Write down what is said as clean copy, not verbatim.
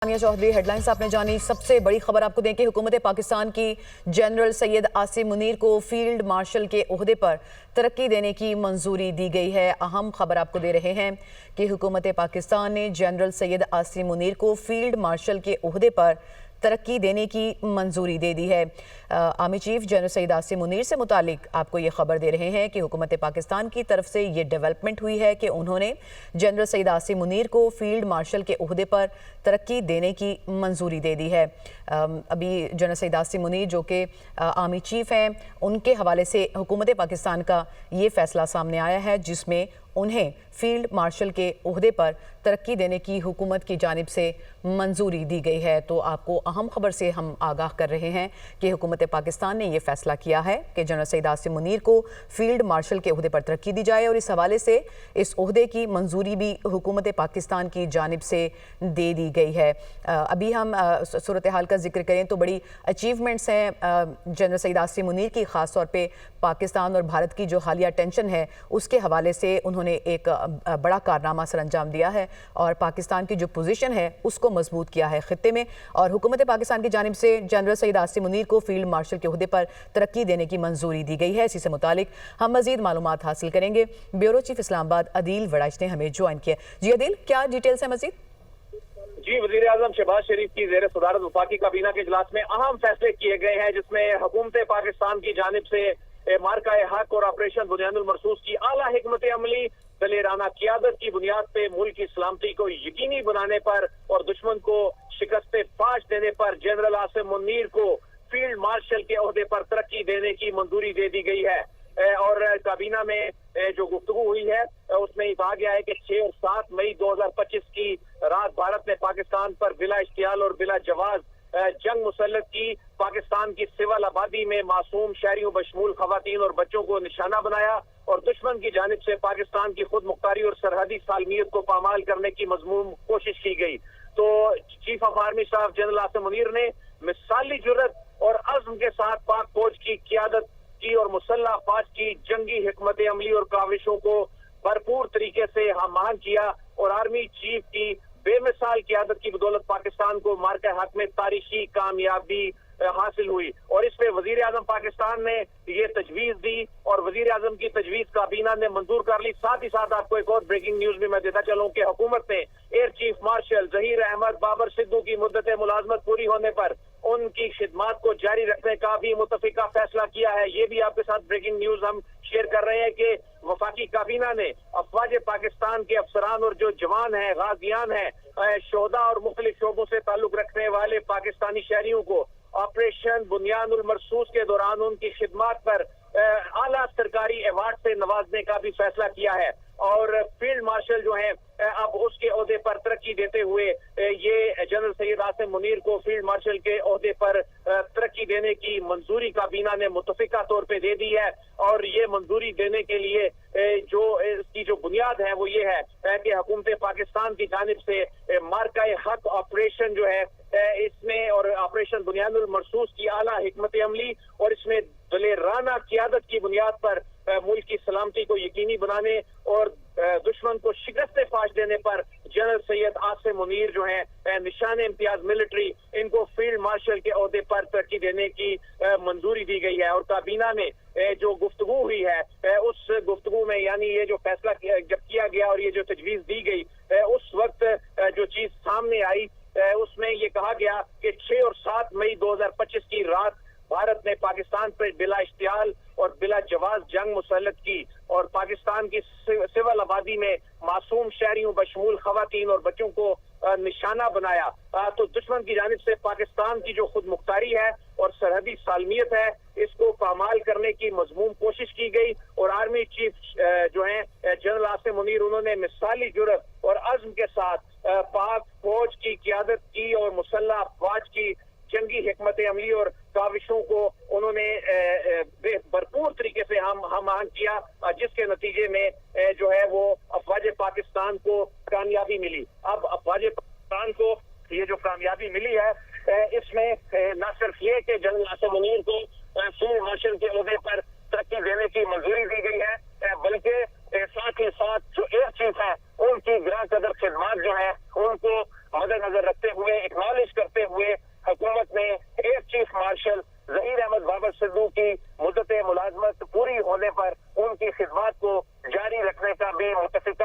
Sania Chaudhary headlines आपने जानी। सबसे बड़ी खबर आपको दें कि हुकूमत पाकिस्तान की जनरल सैयद आसिम मुनीर को फील्ड मार्शल के ओहदे पर तरक्की देने की मंजूरी दी गई है। अहम खबर आपको दे रहे हैं कि हुकूमत पाकिस्तान ने जनरल सैयद आसिम मुनीर को फील्ड मार्शल के ओहदे पर तरक्की देने की मंजूरी दे दी है। Army chief general Syed Asim Munir से मुतालिक आपको ये खबर दे रहे हैं कि हुकूमत पाकिस्तान की तरफ से ये डेवलपमेंट हुई है कि उन्होंने जनरल सैयद आसिम मुनीर को फील्ड मार्शल के ओहदे पर तरक्की देने की मंजूरी दे दी है। अभी जनरल सैयद आसिम मुनीर जो कि आर्मी चीफ हैं, उनके हवाले से हुकूमत पाकिस्तान का ये फैसला सामने आया है जिसमें उन्हें फील्ड मार्शल के ओहदे पर तरक्की देने की हुकूमत की जानिब से मंजूरी दी गई है। तो आपको अहम खबर से हम आगाह कर रहे हैं कि हुकूमत पाकिस्तान ने ये फैसला किया है कि जनरल सैयद आसिम मुनीर को फील्ड मार्शल के ओहदे पर तरक्की दी जाए और इस हवाले से इस ओहदे की मंजूरी भी हुकूमत पाकिस्तान की जानिब से दे दी गई है। अभी हम सूरत हाल का जिक्र करें तो बड़ी अचीवमेंट्स हैं जनरल सैयद आसिम मुनीर की, ख़ास तौर पे पाकिस्तान और भारत की जो हालिया टेंशन है उसके हवाले से उन्होंने एक बड़ा कारनामा सर अंजाम दिया है और पाकिस्तान की जो पोजीशन है उसको मजबूत किया है खित्ते में। और हुकूमत पाकिस्तान की जानिब से जनरल सैयद आसिम मुनीर को फील्ड मार्शल के ओहदे पर तरक्की देने की मंजूरी दी गई है। इसी से मुतालिक हम मजीद मालूमात हासिल करेंगे। ब्यूरो चीफ इस्लामाबाद अदील वड़ाइच ने हमें ज्वाइन किया। जी अदील, क्या डिटेल्स है मजीद? जी, वज़ीर आज़म शहबाज शरीफ की ज़ेर सदारत वफाकी काबीना के इजलास में अहम फैसले किए गए हैं जिसमें हुकूमत पाकिस्तान की जानिब से मार्का हक और ऑपरेशन बुनियादुल मरसूस की आला हिकमत अमली दलेराना क़ियादत की बुनियाद पे मुल्क की सलामती को यकीनी बनाने पर और दुश्मन को शिकस्त फाश देने पर जनरल आसिम मुनीर को फील्ड मार्शल के ओहदे पर तरक्की देने की मंजूरी दे दी गई है। और काबीना में जो गुफ्तगू हुई है उसमें ये कहा गया है कि 6 और 7 मई 2025 की रात भारत ने पाकिस्तान पर बिला इश्तियाल और बिला जवाज जंग मुसल्लत की पाकिस्तान की सिविल आबादी में मासूम शहरियों बशमूल खवातीन और बच्चों को निशाना बनाया और दुश्मन की जानिब से पाकिस्तान की खुद मुख्तारी और सरहदी सालमियत को पामाल करने की मजमूम कोशिश की गई। तो chief of army staff general Asim Munir ने मिसाली जुर्रत और अज़्म के साथ पाक फौज की क़ियादत की और मुसल्लह अफवाज की जंगी हिकमत अमली और काविशों को भरपूर तरीके से हम आहंग किया और आर्मी चीफ की बेमिसाल क़ियादत की बदौलत पाकिस्तान को मार्का हक में तारीखी कामयाबी हासिल हुई। और इस पे वजीर आजम पाकिस्तान ने ये तजवीज दी और वजीर आजम की तजवीज काबीना ने मंजूर कर ली। साथ ही साथ आपको एक और ब्रेकिंग न्यूज भी मैं देता चलूं कि हुकूमत ने air chief marshal Zaheer Ahmed Babar Sidhu की मुद्दत मुलाजमत पूरी होने पर उनकी खिदमात को जारी रखने का भी मुतफिका फैसला किया है। ये भी आपके साथ ब्रेकिंग न्यूज हम शेयर कर रहे हैं कि वफाकी काबीना ने अफवाज पाकिस्तान के अफसरान और जो जवान हैं, गाजियान हैं, शोहदा और मुख्तलिफ शोबों से ताल्लुक रखने वाले पाकिस्तानी शहरियों को ऑपरेशन बुनियादुल मरसूस के दौरान उनकी खिदमात पर आला सरकारी अवार्ड से नवाजने का भी फैसला किया है। और फील्ड मार्शल जो है अब उसके ओहदे पर तरक्की देते हुए ये जनरल सैयद आसिम मुनीर को फील्ड मार्शल के ओहदे पर तरक्की देने की मंजूरी काबीना ने मुतफिका तौर पे दे दी है। और ये मंजूरी देने के लिए जो इसकी जो बुनियाद है वो ये है कि हुकूमत पाकिस्तान की जानिब से मार्का हक ऑपरेशन जो है इसमें और ऑपरेशन बुनियादुल मरसूस की आला हिकमत अमली और इसमें दलेराना क़ियादत की बुनियाद पर मुल्क की सलामती को यकीनी बनाने और दुश्मन को शिकस्त फाश देने पर जनरल सैयद आसिम मुनीर जो है निशान इम्तियाज मिलिट्री इनको फील्ड मार्शल के ओहदे पर तरक्की देने की मंजूरी दी गई है। और काबीना में जो गुफ्तगू हुई है उस गुफ्तगू में यानी ये जो फैसला जब किया गया और ये जो तजवीज दी गई उस वक्त जो चीज सामने आई उसमें ये कहा गया कि 6 और 7 मई 2025 की रात भारत ने पाकिस्तान पर बिला इश्तियाल और बिला जवाज जंग मुसल्लत की और पाकिस्तान की सिविल आबादी में मासूम शहरियों बशमूल खवातीन और बच्चों को निशाना बनाया। तो दुश्मन की जानिब से पाकिस्तान की जो खुद मुख्तारी है और सरहदी सालमियत है इसको पामाल करने की मजमूम कोशिश की गई। और आर्मी चीफ जो है जनरल आसिम मुनीर उन्होंने मिसाली जुर्रत और अज़्म के साथ पाक फौज की क़ियादत की और मुसल्लह अफवाज की जंगी हिकमत अमली और काविशों को उन्होंने भरपूर तरीके से हम आहंग किया जिसके नतीजे में जो है वो अफवाज पाकिस्तान को कामयाबी मिली। अब अफवाज पाकिस्तान को ये जो कामयाबी मिली है इसमें न सिर्फ ये कि जनरल आसिम मुनीर को फील्ड मार्शल के ओहदे पर तरक्की देने की मंजूरी दी गई है बल्कि साथ ही साथ जो एयर चीफ है उनकी गिरा कदर खिदमात जो है उनको मद्देनजर रखते हुए एक एक्नॉलेज करते हुए हुकूमत ने air chief marshal Zaheer Ahmed Babar Sidhu की मुद्दत मुलाजमत पूरी होने पर उनकी खिदमत को जारी रखने का भी मुत्तफिक